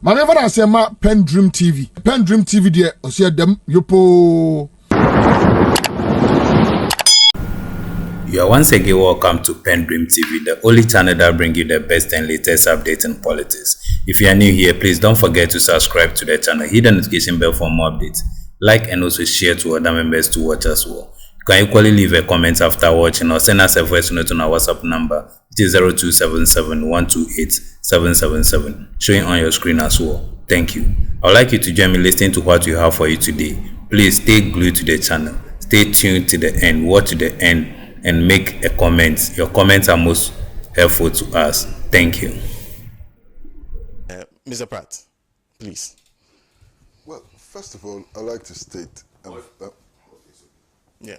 Manever I say ma PENDREAM TV. PENDREAM TV there, I see them yopo. You are once again welcome to PENDREAM TV, the only channel that brings you the best and latest updates in politics. If you are new here, please don't forget to subscribe to the channel, hit the notification bell for more updates, like and also share to other members to watch as well. You can equally leave a comment after watching or send us a voice note on our WhatsApp number, which is 0277-128-777, showing on your screen as well. Thank you. I would like you to join me listening to what we have for you today. Please stay glued to the channel, stay tuned to the end, watch to the end, and make a comment. Your comments are most helpful to us. Thank you. Mr. Pratt, please. Well, first of all, I'd like to state... yeah.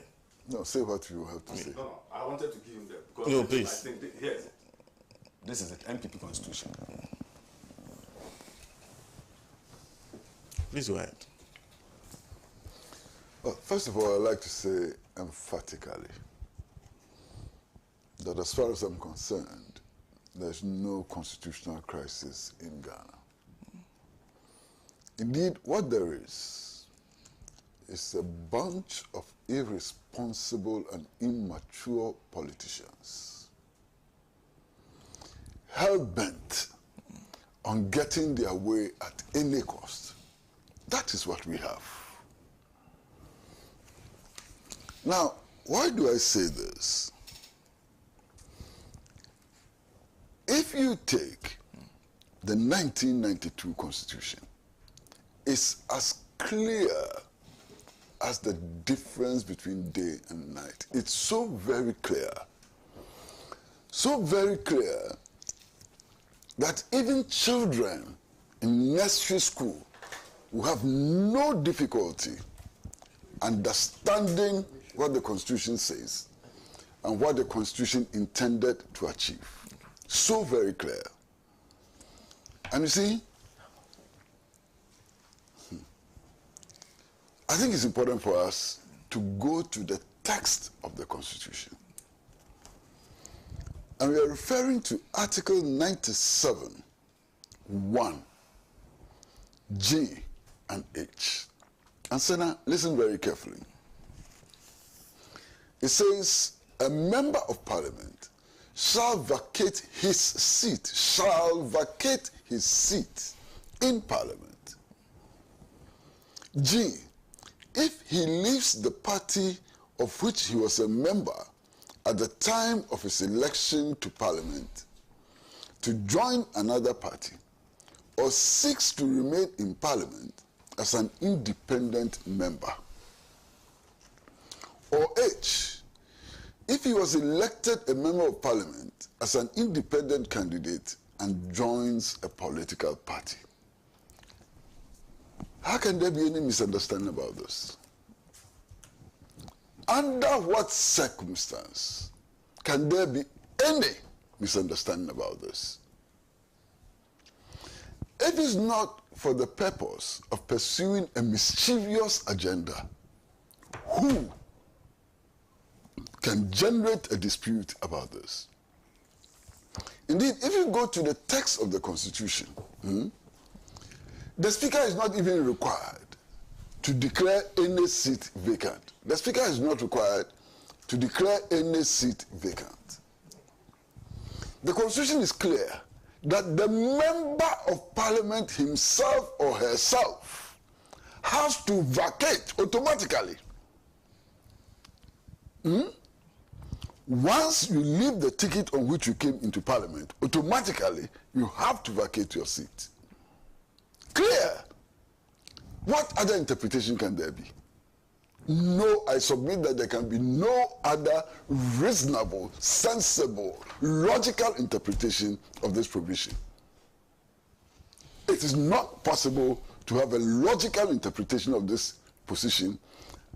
No, say what you have to say. No, I wanted to give him that. Because no, please. I think yes. This is the MPP constitution. Please go ahead. Well, first of all, I'd like to say emphatically that as far as I'm concerned, there's no constitutional crisis in Ghana. Indeed, what there is a bunch of irresponsible and immature politicians hell-bent on getting their way at any cost. That is what we have. Now, why do I say this? If you take the 1992 Constitution, it's as clear as the difference between day and night. It's so very clear that even children in nursery school will have no difficulty understanding what the Constitution says and what the Constitution intended to achieve. So very clear. And you see, I think it's important for us to go to the text of the Constitution. And we are referring to Article 97, 1, G and H. And so now, listen very carefully. It says, a member of Parliament shall vacate his seat in Parliament. G, if he leaves the party of which he was a member at the time of his election to Parliament to join another party or seeks to remain in Parliament as an independent member. Or H, if he was elected a member of Parliament as an independent candidate and joins a political party. How can there be any misunderstanding about this? Under what circumstance can there be any misunderstanding about this? It is not for the purpose of pursuing a mischievous agenda. Who can generate a dispute about this? Indeed, if you go to the text of the Constitution, the Speaker is not even required to declare any seat vacant. The Speaker is not required to declare any seat vacant. The Constitution is clear that the member of Parliament himself or herself has to vacate automatically. Once you leave the ticket on which you came into Parliament, automatically you have to vacate your seat. Clear. What other interpretation can there be? No, I submit that there can be no other reasonable, sensible, logical interpretation of this provision. It is not possible to have a logical interpretation of this position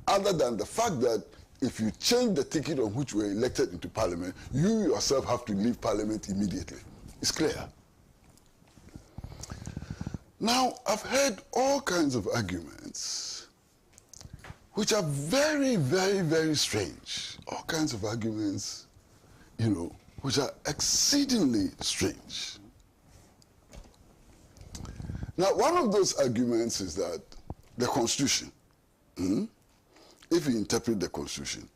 other than the fact that if you change the ticket on which you were elected into Parliament, you yourself have to leave Parliament immediately. It's clear. Now, I've heard all kinds of arguments which are very, very, very strange. All kinds of arguments, which are exceedingly strange. Now, one of those arguments is that the Constitution, if you interpret the Constitution,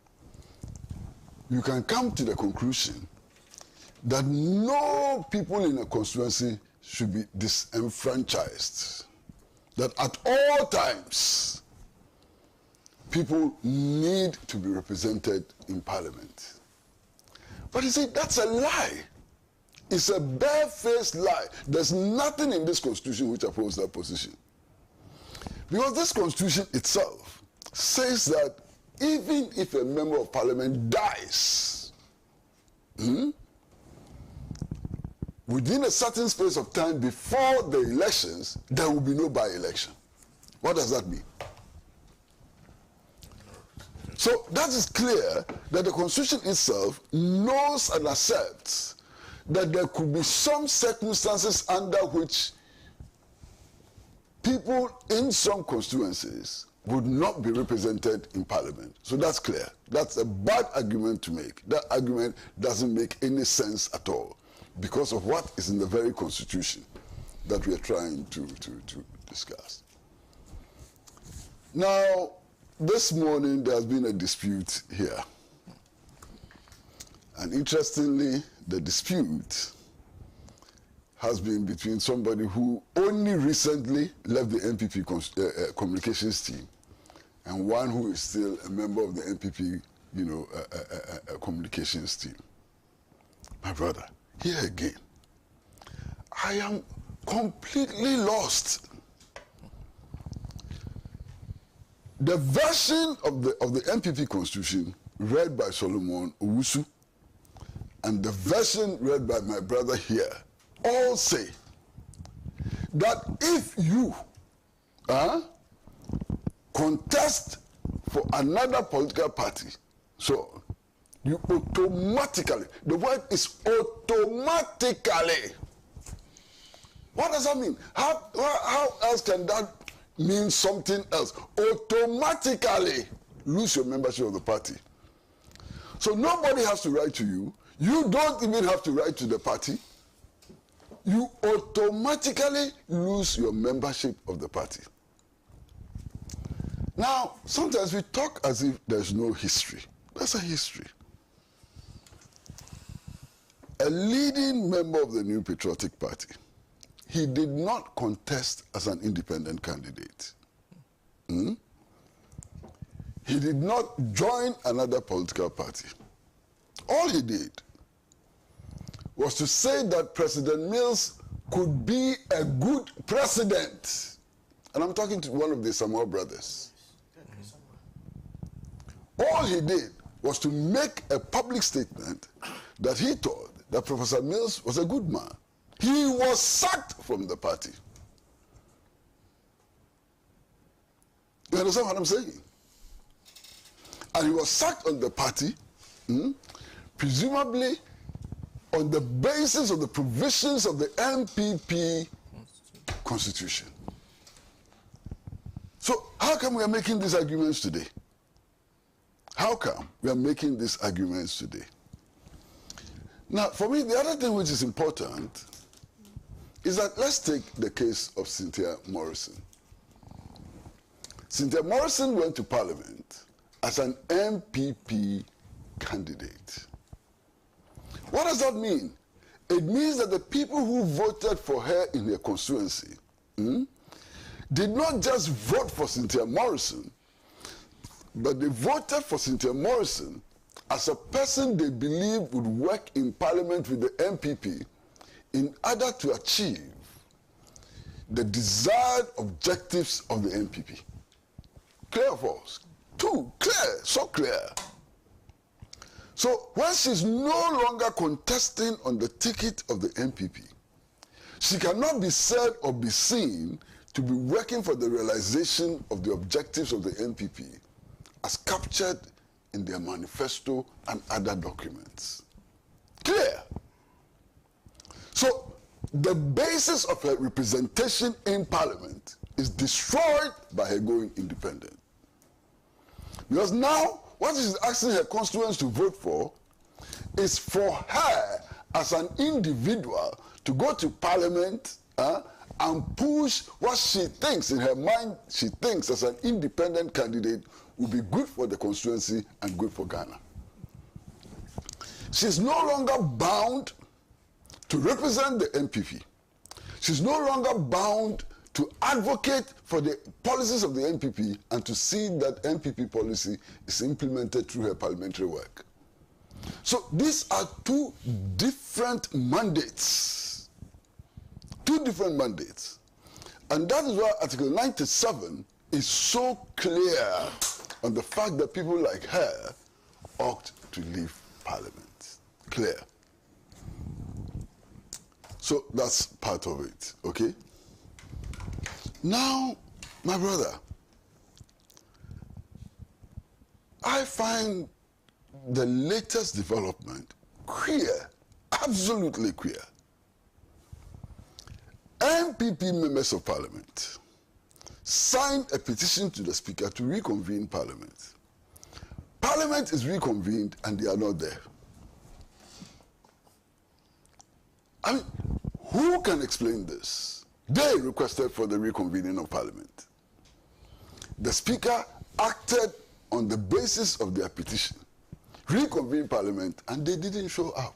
you can come to the conclusion that no people in a constituency should be disenfranchised. That at all times, people need to be represented in Parliament. But you see, that's a lie. It's a barefaced lie. There's nothing in this Constitution which upholds that position. Because this Constitution itself says that even if a member of Parliament dies, within a certain space of time before the elections, there will be no by-election. What does that mean? So that is clear that the Constitution itself knows and accepts that there could be some circumstances under which people in some constituencies would not be represented in Parliament. So that's clear. That's a bad argument to make. That argument doesn't make any sense at all because of what is in the very Constitution that we are trying to discuss. Now, this morning there has been a dispute here. And interestingly, the dispute has been between somebody who only recently left the NPP communications team and one who is still a member of the NPP, communications team. My brother, here again, I am completely lost. The version of the NPP constitution read by Solomon Owusu and the version read by my brother here all say that if you contest for another political party, so you automatically, the word is automatically. What does that mean? How else can that mean something else? Automatically lose your membership of the party. So nobody has to write to you. You don't even have to write to the party. You automatically lose your membership of the party. Now, sometimes we talk as if there's no history. There's a history. A leading member of the New Patriotic Party, he did not contest as an independent candidate. He did not join another political party. All he did was to say that President Mills could be a good president. And I'm talking to one of the Samoa brothers. All he did was to make a public statement that he thought that Professor Mills was a good man. He was sacked from the party. You understand what I'm saying? And he was sacked on the party, presumably on the basis of the provisions of the MPP constitution. So how come we are making these arguments today? How come we are making these arguments today? Now, for me, the other thing which is important is that let's take the case of Cynthia Morrison. Cynthia Morrison went to Parliament as an MPP candidate. What does that mean? It means that the people who voted for her in her constituency did not just vote for Cynthia Morrison, but they voted for Cynthia Morrison as a person they believe would work in Parliament with the MPP in order to achieve the desired objectives of the MPP. Clear or false? Too clear, so clear. So when she's no longer contesting on the ticket of the MPP, she cannot be said or be seen to be working for the realization of the objectives of the MPP as captured in their manifesto and other documents. Clear? So the basis of her representation in Parliament is destroyed by her going independent. Because now, what she's asking her constituents to vote for is for her as an individual to go to Parliament and push what she thinks in her mind, she thinks as an independent candidate will be good for the constituency and good for Ghana. She's no longer bound to represent the NPP. She's no longer bound to advocate for the policies of the NPP and to see that NPP policy is implemented through her parliamentary work. So these are two different mandates. Two different mandates. And that is why Article 97 is so clear on the fact that people like her ought to leave Parliament. Clear. So that's part of it, okay? Now, my brother, I find the latest development queer, absolutely queer. NPP members of Parliament signed a petition to the Speaker to reconvene Parliament. Parliament is reconvened and they are not there. I mean, who can explain this? They requested for the reconvening of Parliament. The Speaker acted on the basis of their petition, reconvened Parliament, and they didn't show up.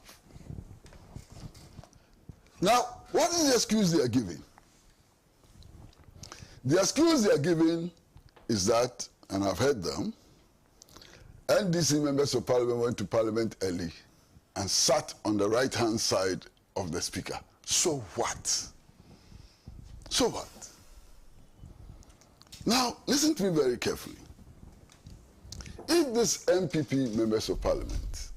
Now, what is the excuse they are giving? The excuse they are giving is that, and I've heard them, NDC members of Parliament went to Parliament early and sat on the right-hand side of the Speaker. So what? So what? Now, listen to me very carefully. If these MPP members of Parliament,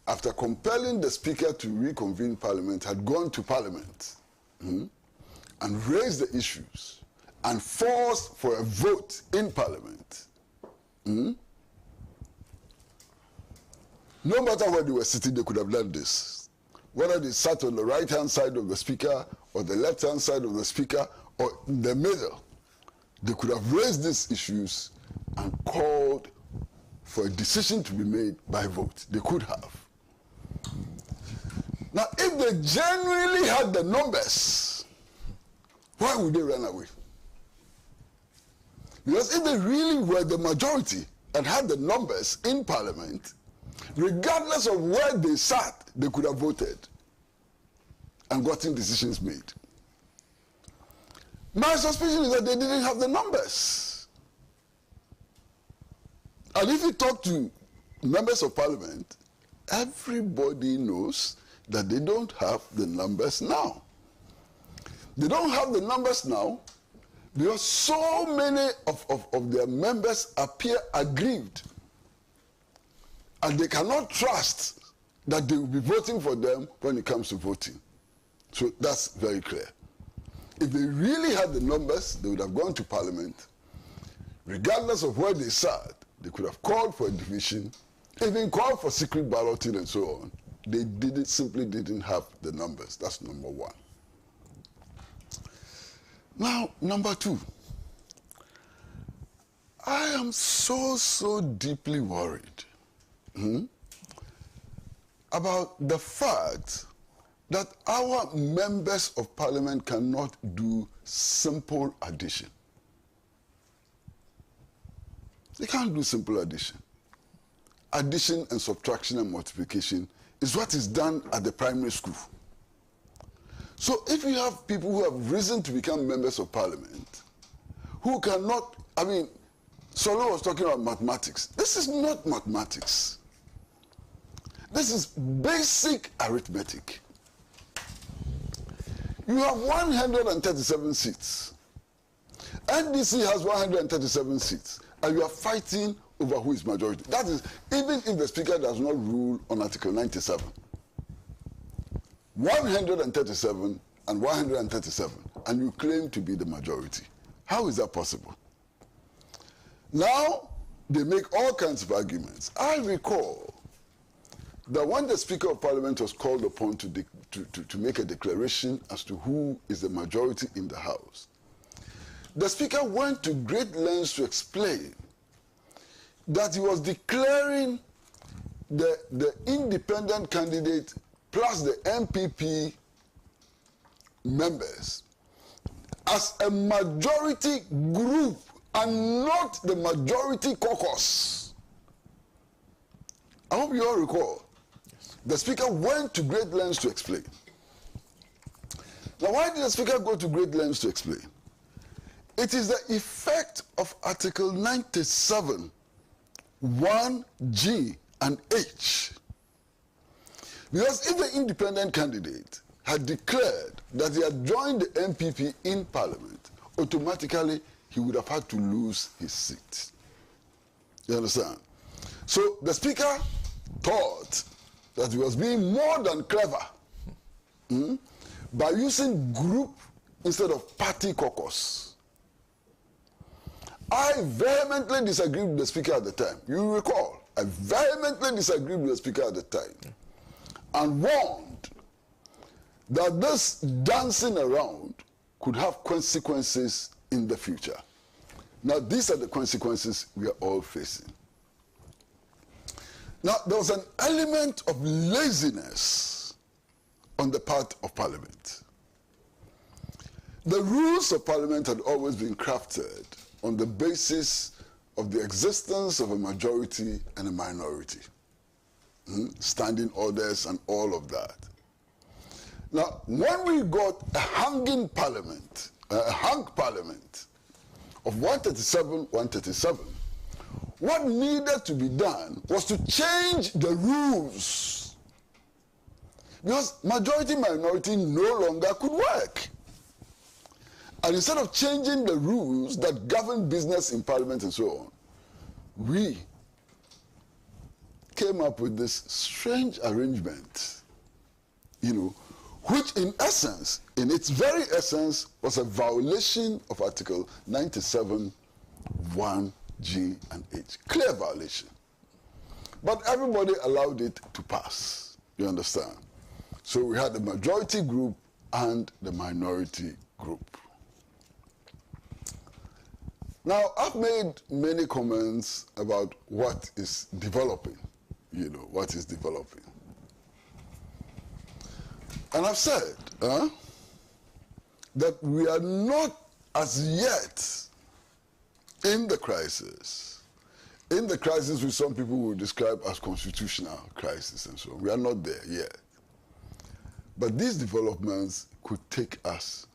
after compelling the Speaker to reconvene Parliament, had gone to Parliament and raised the issues and forced for a vote in Parliament, no matter where they were sitting, they could have done this. Whether they sat on the right-hand side of the Speaker or the left-hand side of the Speaker or in the middle, they could have raised these issues and called for a decision to be made by vote. They could have. Now, if they genuinely had the numbers, why would they run away? Because if they really were the majority and had the numbers in Parliament, regardless of where they sat, they could have voted and gotten decisions made. My suspicion is that they didn't have the numbers. And if you talk to members of Parliament, everybody knows that they don't have the numbers now. They don't have the numbers now because so many of their members appear aggrieved. And they cannot trust that they will be voting for them when it comes to voting. So that's very clear. If they really had the numbers, they would have gone to Parliament. Regardless of where they sat, they could have called for a division, even called for secret balloting and so on. They simply didn't have the numbers. That's number one. Now, number two. I am so deeply worried about the fact that our members of Parliament cannot do simple addition. They can't do simple addition. Addition and subtraction and multiplication is what is done at the primary school. So if you have people who have risen to become members of Parliament, who cannot, I mean, Solo was talking about mathematics. This is not mathematics. This is basic arithmetic. You have 137 seats. NDC has 137 seats. And you are fighting over who is majority. That is, even if the Speaker does not rule on Article 97. 137 and 137, and you claim to be the majority. How is that possible? Now, they make all kinds of arguments. I recall that when the Speaker of Parliament was called upon to make a declaration as to who is the majority in the House, the Speaker went to great lengths to explain that he was declaring the independent candidate plus the MPP members as a majority group and not the majority caucus. I hope you all recall. Yes. The Speaker went to great lengths to explain. Now, why did the Speaker go to great lengths to explain? It is the effect of Article 97, 1G and H. Because if the independent candidate had declared that he had joined the MPP in Parliament, automatically he would have had to lose his seat. You understand? So the Speaker thought that he was being more than clever by using group instead of party caucus. I vehemently disagreed with the Speaker at the time. You recall, I vehemently disagreed with the Speaker at the time and warned that this dancing around could have consequences in the future. Now, these are the consequences we are all facing. Now, there was an element of laziness on the part of Parliament. The rules of Parliament had always been crafted on the basis of the existence of a majority and a minority. Standing orders and all of that. Now, when we got a hanging parliament, a hung parliament of 137, what needed to be done was to change the rules. Because majority-minority no longer could work. And instead of changing the rules that govern business in Parliament and so on, we came up with this strange arrangement, which in essence, in its very essence, was a violation of Article 97, 1G and H. Clear violation. But everybody allowed it to pass, you understand? So we had the majority group and the minority group. Now, I've made many comments about what is developing, what is developing. And I've said that we are not as yet in the crisis which some people will describe as constitutional crisis and so on. We are not there yet. But these developments could take us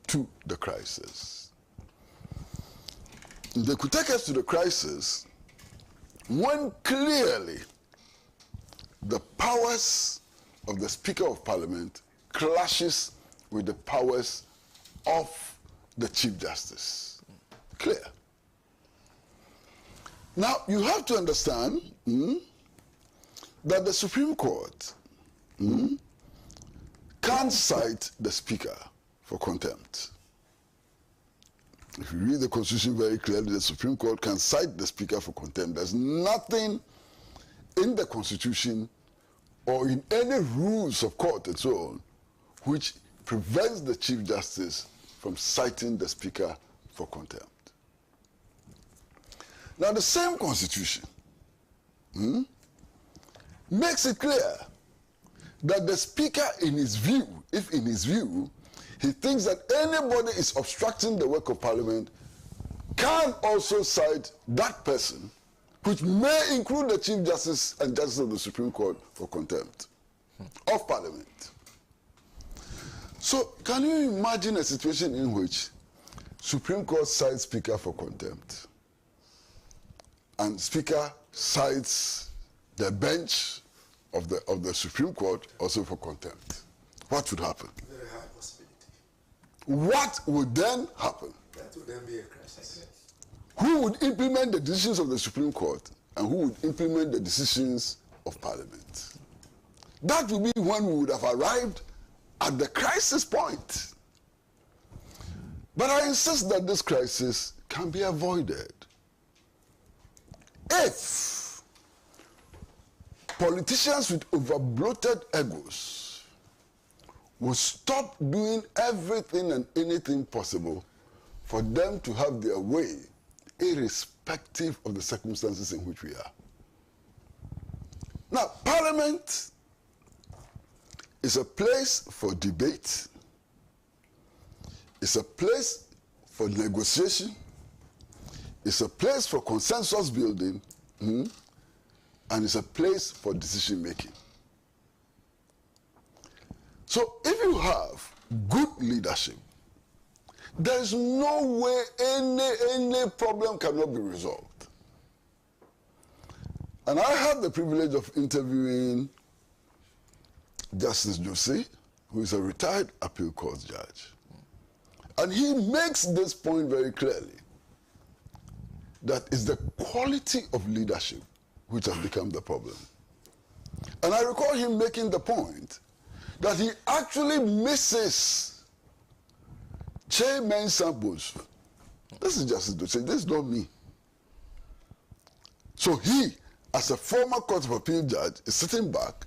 to the crisis. They could take us to the crisis when clearly the powers of the Speaker of Parliament clashes with the powers of the Chief Justice. Clear. Now, you have to understand that the Supreme Court can't cite the Speaker for contempt. If you read the Constitution very clearly, the Supreme Court can cite the Speaker for contempt. There's nothing in the Constitution or in any rules of court and so on which prevents the Chief Justice from citing the Speaker for contempt. Now, the same Constitution makes it clear that the Speaker, in his view, if in his view, he thinks that anybody is obstructing the work of Parliament, can also cite that person, which may include the Chief Justice and Justice of the Supreme Court, for contempt of Parliament. So, can you imagine a situation in which Supreme Court cites Speaker for contempt, and Speaker cites the bench of the Supreme Court also for contempt? What would happen? Very high possibility. What would then happen? That would then be a crisis. Who would implement the decisions of the Supreme Court and who would implement the decisions of Parliament? That would be when we would have arrived at the crisis point. But I insist that this crisis can be avoided if politicians with overbloated egos will stop doing everything and anything possible for them to have their way, irrespective of the circumstances in which we are. Now, Parliament is a place for debate, It's a place for negotiation. It's a place for consensus building. And it's a place for decision making. So if you have good leadership, there is no way any problem cannot be resolved. And I had the privilege of interviewing Justice Jose, who is a retired appeal court judge. And he makes this point very clearly, that it's the quality of leadership which has become the problem. And I recall him making the point that he actually misses Chairman Samples. This is Justice Jose, this is not me. So he, as a former Court of Appeal judge, is sitting back,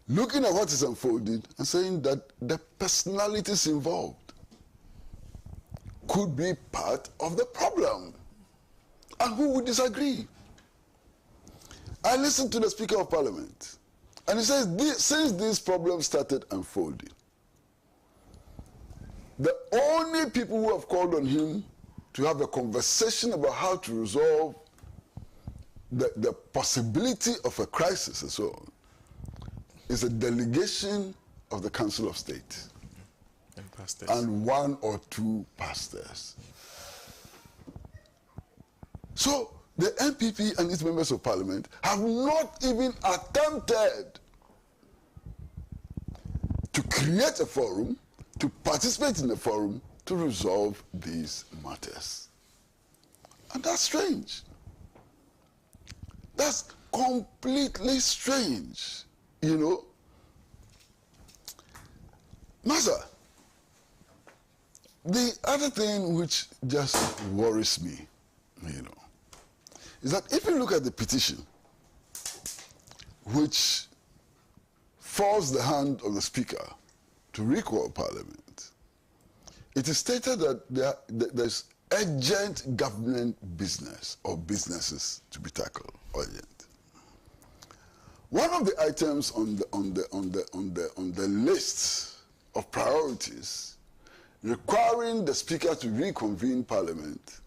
looking at what is unfolding and saying that the personalities involved could be part of the problem. And who would disagree? I listened to the Speaker of Parliament, and he says, since these problems started unfolding, the only people who have called on him to have a conversation about how to resolve the possibility of a crisis and so on is a delegation of the Council of State And pastors. and one or two pastors. So the NPP and its members of parliament have not even attempted to create a forum, to participate in a forum to resolve these matters. And that's strange. That's completely strange, you know. Master, the other thing which just worries me, you know, is that if you look at the petition which forced the hand of the Speaker to recall Parliament, it is stated that there's urgent government business or businesses to be tackled. Urgent. One of the items on the list of priorities requiring the Speaker to reconvene Parliament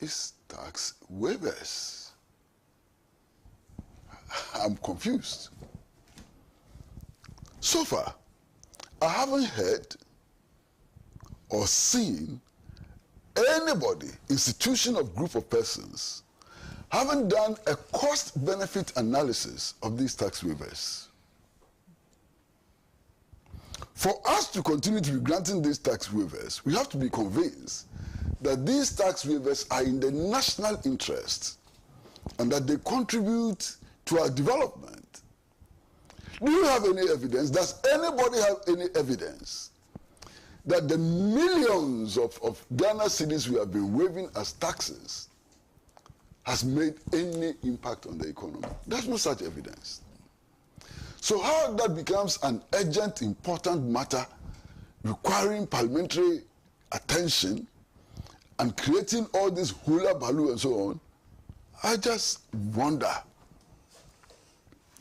is tax waivers. I'm confused. So far, I haven't heard or seen anybody, institution or group of persons, haven't done a cost-benefit analysis of these tax waivers. For us to continue to be granting these tax waivers, we have to be convinced that these tax waivers are in the national interest and that they contribute to our development. Do you have any evidence? Does anybody have any evidence that the millions of Ghana cedis we have been waiving as taxes has made any impact on the economy? There's no such evidence. So how that becomes an urgent, important matter requiring parliamentary attention and creating all this hula baloo and so on, I just wonder.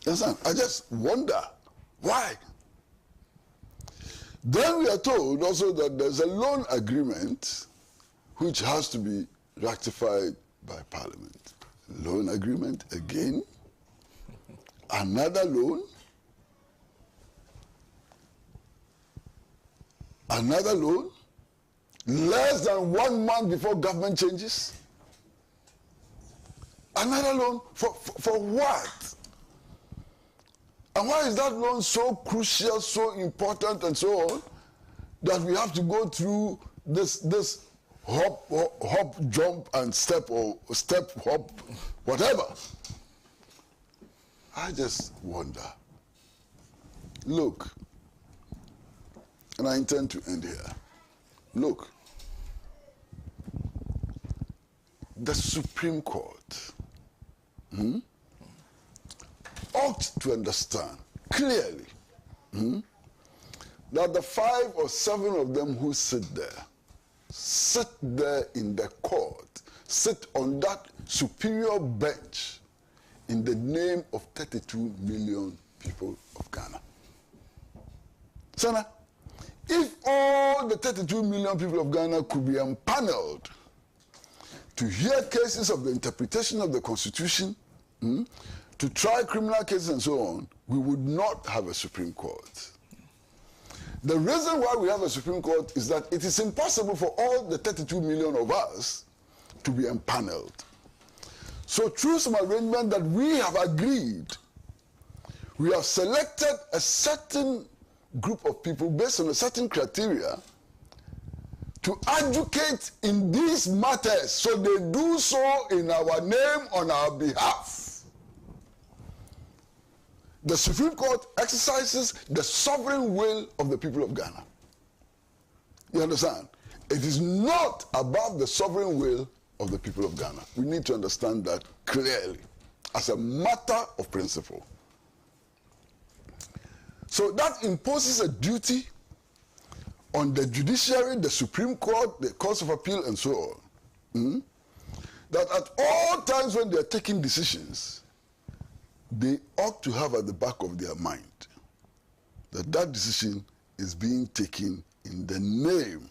You understand? I just wonder why. Then we are told also that there's a loan agreement which has to be ratified by Parliament. Loan agreement again, another loan, another loan, less than 1 month before government changes. Another loan for what? And why is that loan so crucial, so important, and so on, that we have to go through this hop, jump, and step, or step, hop, whatever? I just wonder. Look, and I intend to end here. Look, the Supreme Court ought to understand clearly that the 5 or 7 of them who sit there in the court, sit on that superior bench in the name of 32 million people of Ghana. Sana, if all the 32 million people of Ghana could be empaneled to hear cases of the interpretation of the Constitution, to try criminal cases and so on, we would not have a Supreme Court. The reason why we have a Supreme Court is that it is impossible for all the 32 million of us to be empaneled. So through some arrangement that we have agreed, we have selected a certain group of people based on a certain criteria to advocate in these matters, so they do so in our name, on our behalf. The Supreme Court exercises the sovereign will of the people of Ghana. You understand? It is not above the sovereign will of the people of Ghana. We need to understand that clearly as a matter of principle. So that imposes a duty on the judiciary, the Supreme Court, the Courts of Appeal, and so on, that at all times when they are taking decisions, they ought to have at the back of their mind that that decision is being taken in the name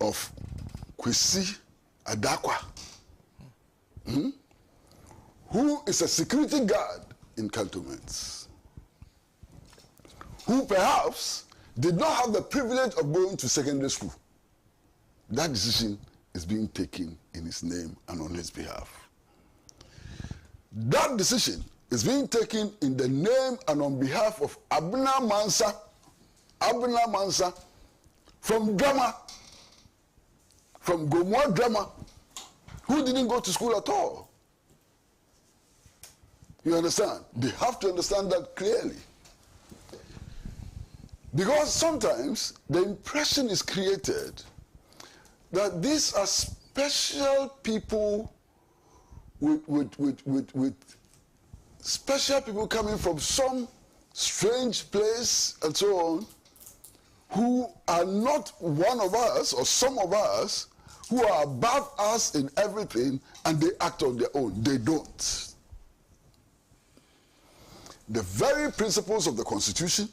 of Kwesi Adakwa, who is a security guard in cantonments, who perhaps did not have the privilege of going to secondary school. That decision is being taken in his name and on his behalf. That decision is being taken in the name and on behalf of Abna Mansa from Drama, from Gomoa Drama, who didn't go to school at all. You understand? They have to understand that clearly. Because sometimes the impression is created that these are special people with special people coming from some strange place and so on, who are not one of us or some of us, who are above us in everything, and they act on their own. They don't. The very principles of the Constitution,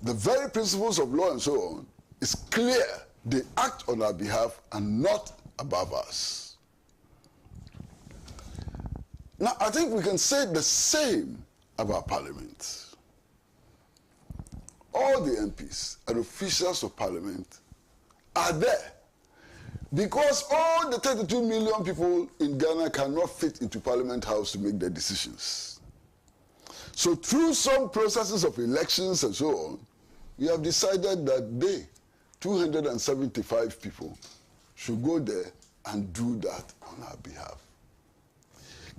the very principles of law and so on, is clear. They act on our behalf and not above us. Now, I think we can say the same about Parliament. All the MPs and officials of Parliament are there because all the 32 million people in Ghana cannot fit into Parliament House to make their decisions. So through some processes of elections and so on, we have decided that they, 275 people, should go there and do that on our behalf.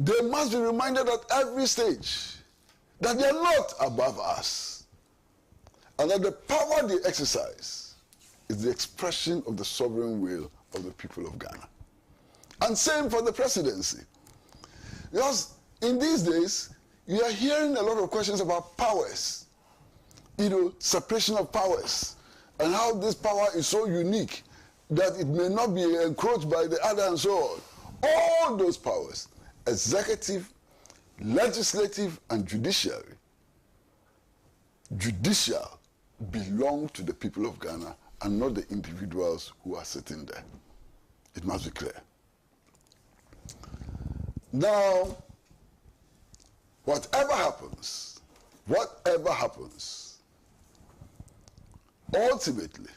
They must be reminded at every stage that they are not above us, and that the power they exercise is the expression of the sovereign will of the people of Ghana. And same for the presidency. Because in these days, you are hearing a lot of questions about powers, separation of powers, and how this power is so unique that it may not be encroached by the other and so on. All those powers, executive, legislative, and judicial, belong to the people of Ghana and not the individuals who are sitting there. It must be clear. Now, whatever happens, ultimately,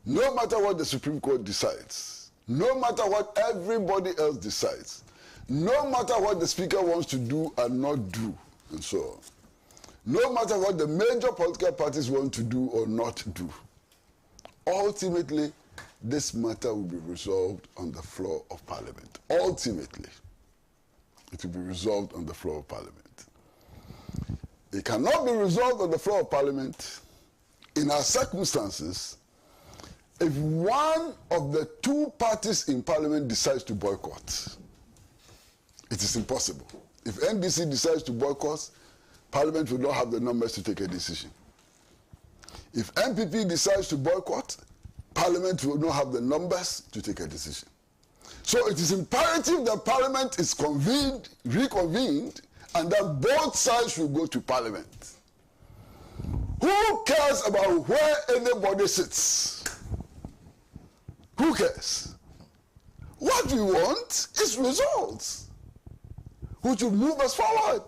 no matter what the Supreme Court decides, no matter what everybody else decides, no matter what the Speaker wants to do and not do, and so on, no matter what the major political parties want to do or not do, ultimately, this matter will be resolved on the floor of Parliament. Ultimately, it will be resolved on the floor of Parliament. It cannot be resolved on the floor of Parliament in our circumstances if one of the two parties in Parliament decides to boycott. It is impossible. If NDC decides to boycott, Parliament will not have the numbers to take a decision. If MPP decides to boycott, Parliament will not have the numbers to take a decision. So it is imperative that Parliament is reconvened, and that both sides should go to Parliament. Who cares about where anybody sits? Who cares? What we want is results, which will move us forward.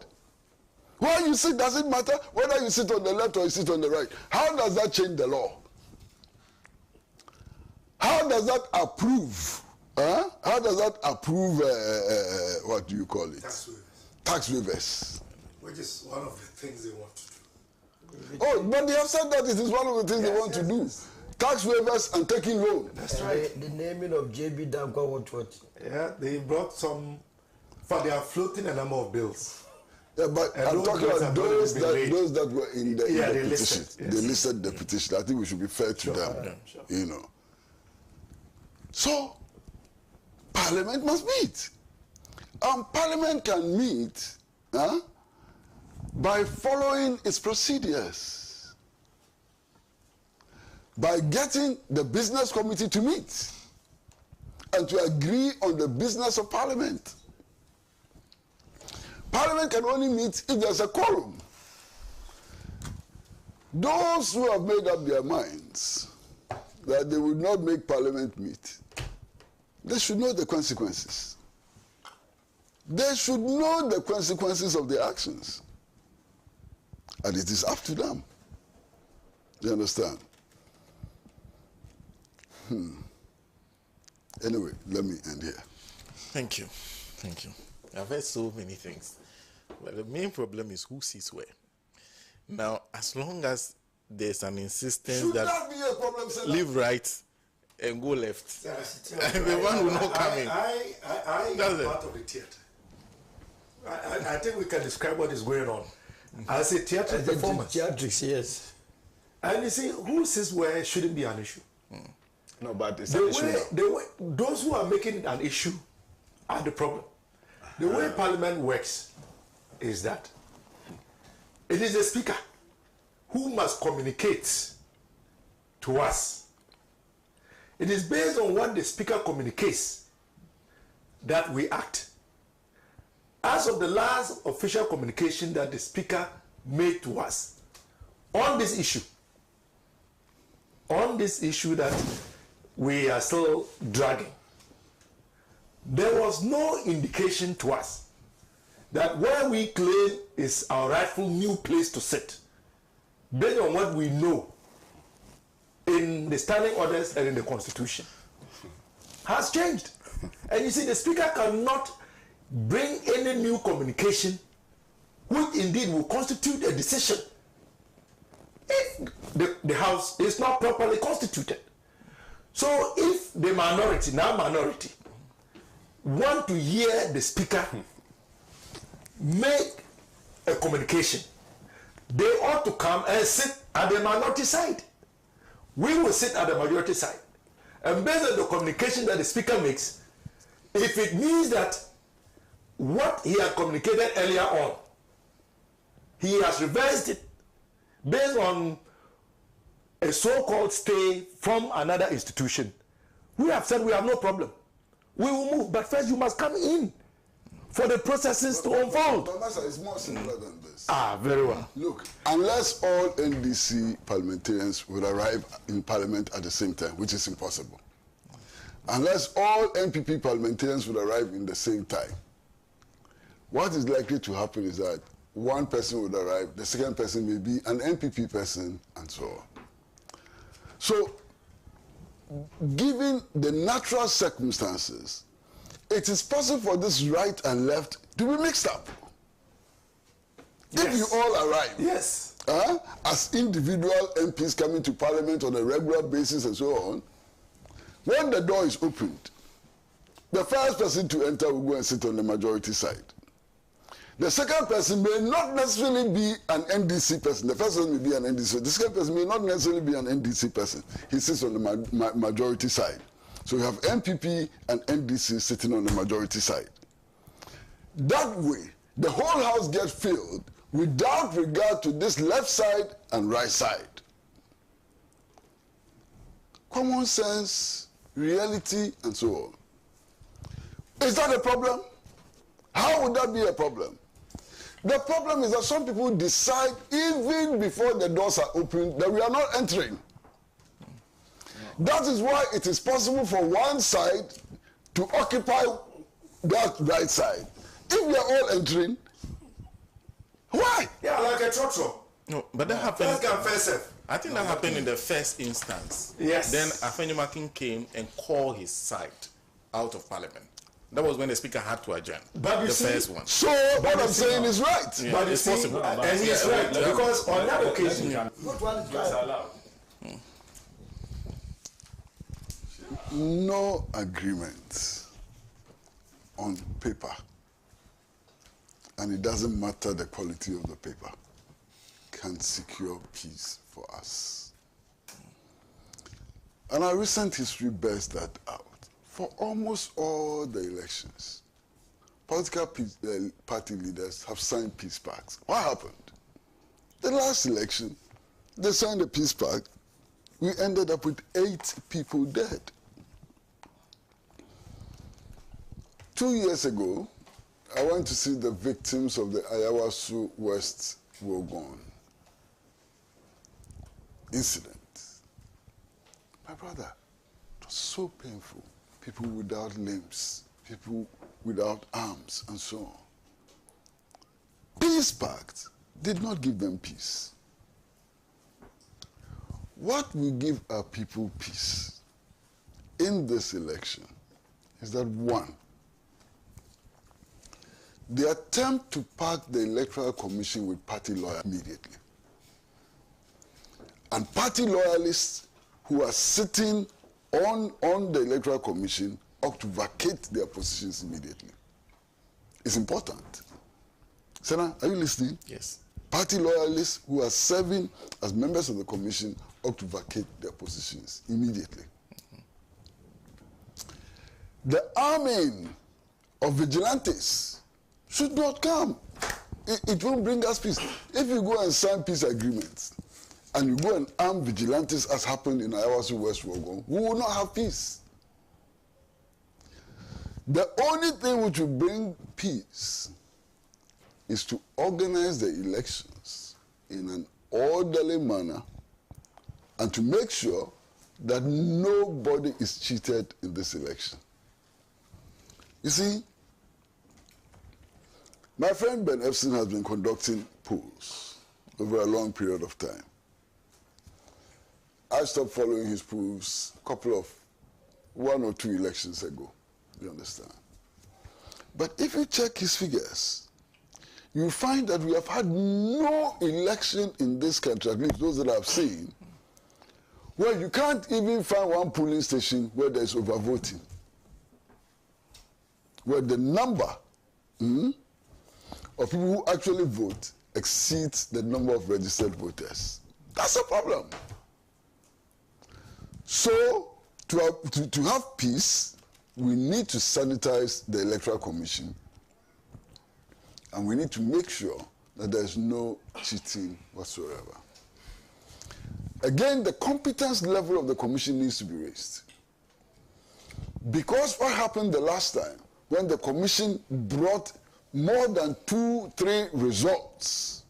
Where you sit doesn't matter whether you sit on the left or you sit on the right. How does that change the law? How does that approve? How does that approve, what do you call it? Tax waivers. Tax waivers. Which is one of the things they want to do. Oh, but they have said that it is one of the things they want to do. Tax waivers and taking loan. That's right. The naming of JB Dankwa, what? Yeah, they brought some, for they are floating a number of bills. Yeah, but And I'm those talking bills about have already those been that, laid. those that were in the, Yeah, in the they petition. listed, yes. They listed the petition. I think we should be fair to them. Sure. You know. So, Parliament must meet. Parliament can meet by following its procedures. By getting the business committee to meet and to agree on the business of Parliament. Parliament can only meet if there's a quorum. Those who have made up their minds that they would not make Parliament meet, they should know the consequences. They should know the consequences of their actions. And it is up to them. You understand? Anyway, let me end here. Thank you. Thank you. I've heard so many things. But the main problem is who sits where. Now, as long as there's an insistence Should that that be a problem, sir? leave right and go left, That's it. the one will not come in. I That's am it. part of the theater. I think we can describe what is going on as a theater performance. Theatrics, yes. And you see, who says where shouldn't be an issue? No, but it's The an issue way, now. the way, those who are making it an issue are the problem. The way Parliament works is that it is the Speaker who must communicate to us. It is based on what the Speaker communicates that we act. As of the last official communication that the Speaker made to us on this issue that we are still dragging, there was no indication to us that where we claim is our rightful new place to sit, based on what we know in the standing orders and in the Constitution, has changed. And you see, the Speaker cannot bring any new communication which indeed will constitute a decision if the House is not properly constituted. So if the minority, now minority, want to hear the Speaker make a communication, they ought to come and sit at the minority side. We will sit at the majority side. And based on the communication that the Speaker makes, if it means that what he had communicated earlier on, he has reversed it based on a so-called stay from another institution, we have said we have no problem. We will move, but first you must come in for the processes to unfold. But Master, it's more simpler than this. Very well. Look, unless all NDC parliamentarians would arrive in Parliament at the same time, which is impossible, unless all NPP parliamentarians would arrive in the same time, what is likely to happen is that one person would arrive, the second person may be an NPP person, and so on. So, given the natural circumstances, it is possible for this right and left to be mixed up. Yes. If you all arrive, Yes. as individual MPs coming to Parliament on a regular basis and so on, when the door is opened, the first person to enter will go and sit on the majority side. The second person may not necessarily be an NDC person. The first person may be an NDC. The second person may not necessarily be an NDC person. He sits on the majority side. So you have MPP and NDC sitting on the majority side. That way, the whole house gets filled without regard to this left side and right side. Common sense, reality, and so on. Is that a problem? How would that be a problem? The problem is that some people decide even before the doors are open that we are not entering. That is why it is possible for one side to occupy that right side. If we are all entering, why? Yeah, like a trotro. No, but that happened. First come, first serve. I think that happened in the first instance. Yes. Then Afenyomakin came and called his side out of Parliament. That was when the speaker had to adjourn. But you the see, first one. So what I'm saying is right. Yeah, But you it's see, possible. and he's right, because on that occasion, Which one is right? No agreement on paper, and it doesn't matter the quality of the paper, can secure peace for us. And our recent history bears that out. For almost all the elections, political party leaders have signed peace pacts. What happened? The last election, they signed a peace pact. We ended up with 8 people dead. 2 years ago, I went to see the victims of the Ayawasu West Wogon incident. My brother, it was so painful. People without limbs, people without arms, and so on. Peace pact did not give them peace. What will give our people peace in this election is that, one, the attempt to pack the Electoral Commission with party loyalists immediately. And party loyalists who are sitting on the Electoral Commission ought to vacate their positions immediately. It's important. Senna, are you listening? Yes. Party loyalists who are serving as members of the commission ought to vacate their positions immediately. The arming of vigilantes should not come. It won't bring us peace. If you go and sign peace agreements and you go and arm vigilantes as happened in Ayawasu West Wogon, we will not have peace. The only thing which will bring peace is to organize the elections in an orderly manner and to make sure that nobody is cheated in this election. You see, my friend Ben Epson has been conducting polls over a long period of time. I stopped following his polls a couple of 1 or 2 elections ago, you understand? But if you check his figures, you find that we have had no election in this country, at least those that I've seen, where you can't even find one polling station where there's overvoting, where the number of people who actually vote exceeds the number of registered voters. That's a problem. So, to have peace, we need to sanitize the Electoral Commission, and we need to make sure that there's no cheating whatsoever. Again, the competence level of the commission needs to be raised. Because what happened the last time, when the commission brought more than 2-3 results,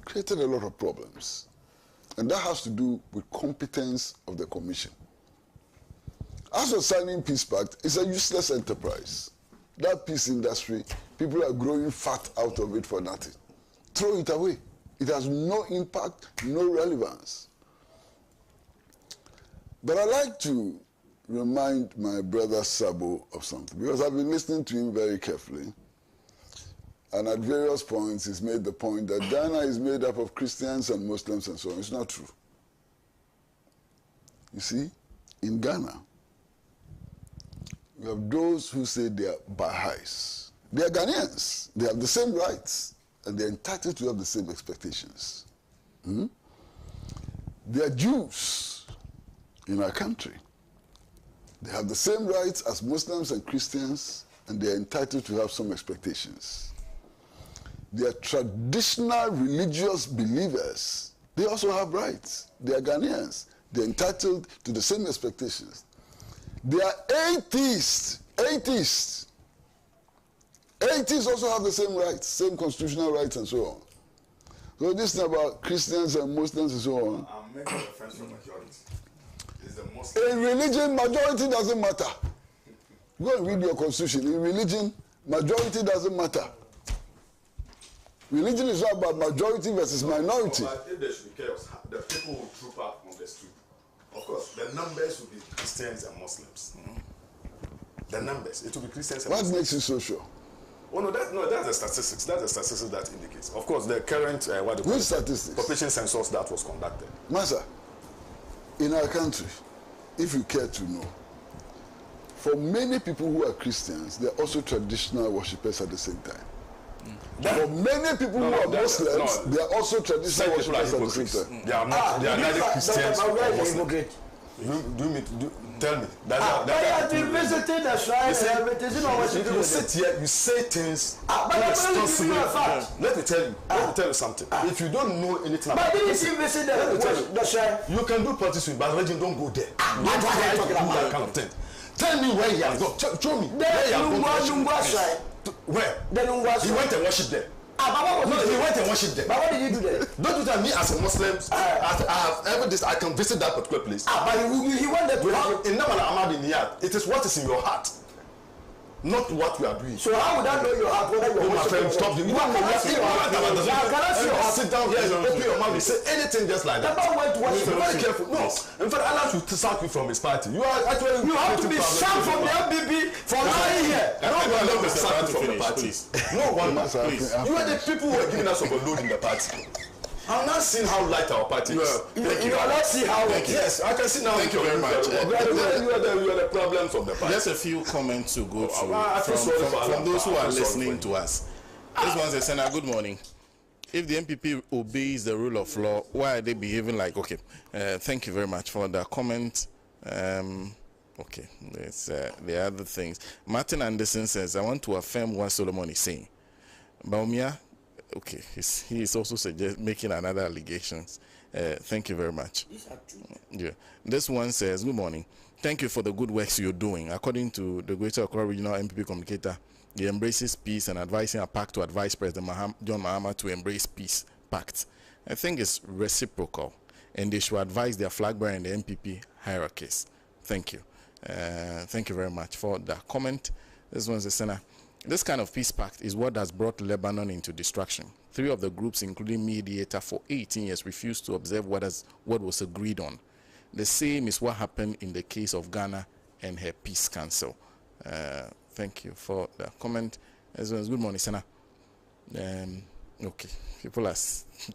created a lot of problems. And that has to do with competence of the commission. As for signing peace pact, it's a useless enterprise. That peace industry, people are growing fat out of it for nothing. Throw it away. It has no impact, no relevance. But I like to remind my brother Sabo of something, because I've been listening to him very carefully. And at various points, he's made the point that Ghana is made up of Christians and Muslims and so on. It's not true. You see, in Ghana, we have those who say they are Baha'is. They are Ghanaians. They have the same rights, and they're entitled to have the same expectations. They are Jews in our country. They have the same rights as Muslims and Christians, and they're entitled to have some expectations. They are traditional religious believers. They also have rights. They are Ghanaians. They're entitled to the same expectations. They are atheists. Atheists. Atheists also have the same rights, same constitutional rights and so on. So this thing about Christians and Muslims and so on. I'm making reference to majority. It's the Muslim. In religion, majority doesn't matter. Go and read your constitution. In religion, majority doesn't matter. Religion is not about majority versus minority. But if there should be chaos, the people will troop up on the street. Of course, the numbers will be Christians and Muslims. The numbers, it will be Christians and What Muslims. makes you so sure? Oh no, that's the statistics. That's the statistics that indicates. Of course, the current Which statistics? population census that was conducted. Master, in our country, if you care to know, for many people who are Christians, they're also traditional worshippers at the same time. For many people who are Muslims, they are also traditional worshippers at the same time. They are not. They are neither Christians or Muslims. Tell me. Have you visited the shrine and everything? You sit here, you say things irresponsibly. Let me tell you something. If you don't know anything about But didn't you visit the shrine? you can do politics with, but religion don't go there. Don't try to do that kind of thing. Tell me where he has gone. Show me where he has gone. Shrine. Where? He went and worshipped there. But No, he went and worshipped there. what did he do there? Don't you tell me as a Muslim, I have ever this, I can visit that particular place. But he went there to In Namala Ahmad in Niyad, it is what is in your heart, not what we are doing. So how would I know your heart whether you're Oh, my worshiping? friend, stop. You Can I see your heart? Can I see your heart? Sit down here and open your mouth and say anything just like that. Never went to worship. Be very careful. No, in fact, Allah should sack you from his party. You are actually You have to be sacked from the MBB for lying here. No one will sack you from the party. No one. Please. You are the people who are giving us overload in the party. I'm not seeing how light our party is. You are not see how it is. Yes, I can see now. Thank you very much. You are the problems of the party. Just a few comments to go through I feel sorry for from Alan. those who I are feel sorry listening for to us. This one says, Senator, good morning. If the MPP obeys the rule of law, why are they behaving like, okay, thank you very much for the comment. Okay, there's the other things. Martin Anderson says, I want to affirm what Solomon is saying. Baumia, okay, he is also making another allegations. Thank you very much. These are true. Yeah. This one says, good morning. Thank you for the good works you're doing. According to the Greater Accra Regional MPP communicator, he embraces peace and advising a pact to advise President John Mahama to embrace peace pact. I think it's reciprocal, and they should advise their flag bearer in the MPP hierarchies. Thank you. Thank you very much for that comment. This one's a Senator. This kind of peace pact is what has brought Lebanon into destruction. 3 of the groups, including mediator for 18 years, refused to observe what was agreed on. The same is what happened in the case of Ghana and her peace council. Thank you for the comment. As well as good morning, Senator. Okay, people are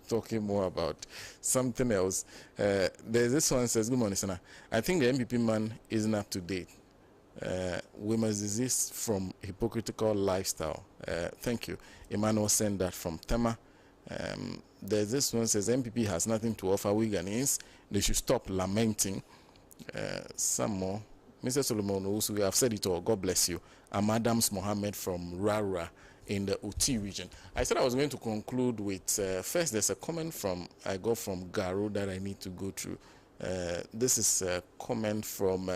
talking more about something else. There's this one says, good morning, Senator. I think the MPP man isn't up to date. We must desist from hypocritical lifestyle. Thank you. Emmanuel sent that from Tema. There's this one says MPP has nothing to offer we Ghanaians. They should stop lamenting. Some more. Mr. Solomon, also, we have said it all. God bless you. I'm Adams Mohammed from Rara in the Uti region. I said I was going to conclude with first. There's a comment I got from Garo that I need to go through. This is a comment from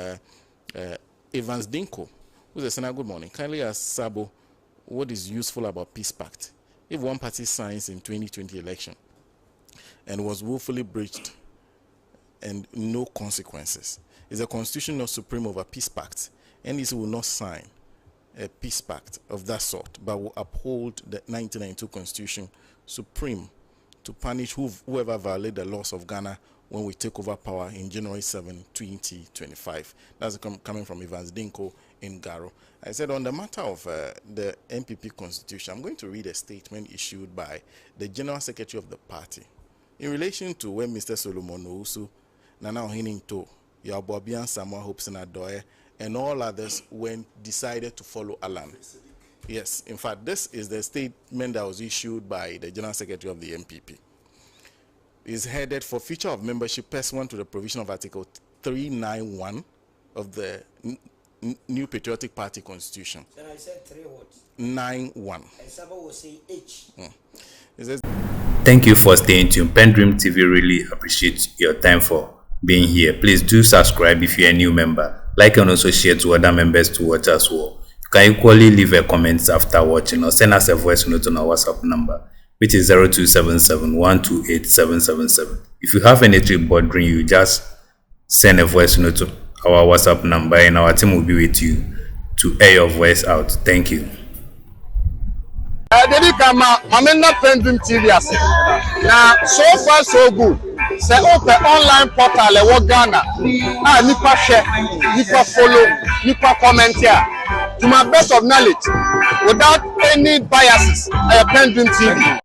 Evans Dinko, who's a Senator. Good morning. Kindly ask Sabo what is useful about peace pact. If one party signs in 2020 election and was willfully breached and no consequences, is the constitution not supreme over peace pact? NDC will not sign a peace pact of that sort, but will uphold the 1992 constitution supreme to punish whoever violate the laws of Ghana when we take over power in January 7, 2025. That's coming from Evans Dinko in Garo. I said on the matter of the MPP constitution, I'm going to read a statement issued by the General Secretary of the party in relation to when Mr. Solomon Ousu, Nana Ohininto, Yabobian Samuel Hobson Adoye, and all others decided to follow Alan. Yes, in fact, this is the statement that was issued by the General Secretary of the MPP. Is headed for feature of membership pursuant to the provision of Article 391 of the New Patriotic Party Constitution. Then I said 3 words. 91. And someone will say H. It says, thank you for staying tuned. PENDREAM TV really appreciates your time for being here. Please do subscribe if you're a new member. Like and also share to other members to watch as well. can equally leave a comment after watching or send us a voice note on our WhatsApp number, which is 0277-128-777. If you have anything bothering you, just send a voice note to our WhatsApp number and our team will be with you to air your voice out. Thank you. PENDREAM TV now, so far so good. Say open online portal e wo Ghana. Nipa share, nipa follow, nipa comment here. To my best of knowledge, without any biases, PENDREAM TV.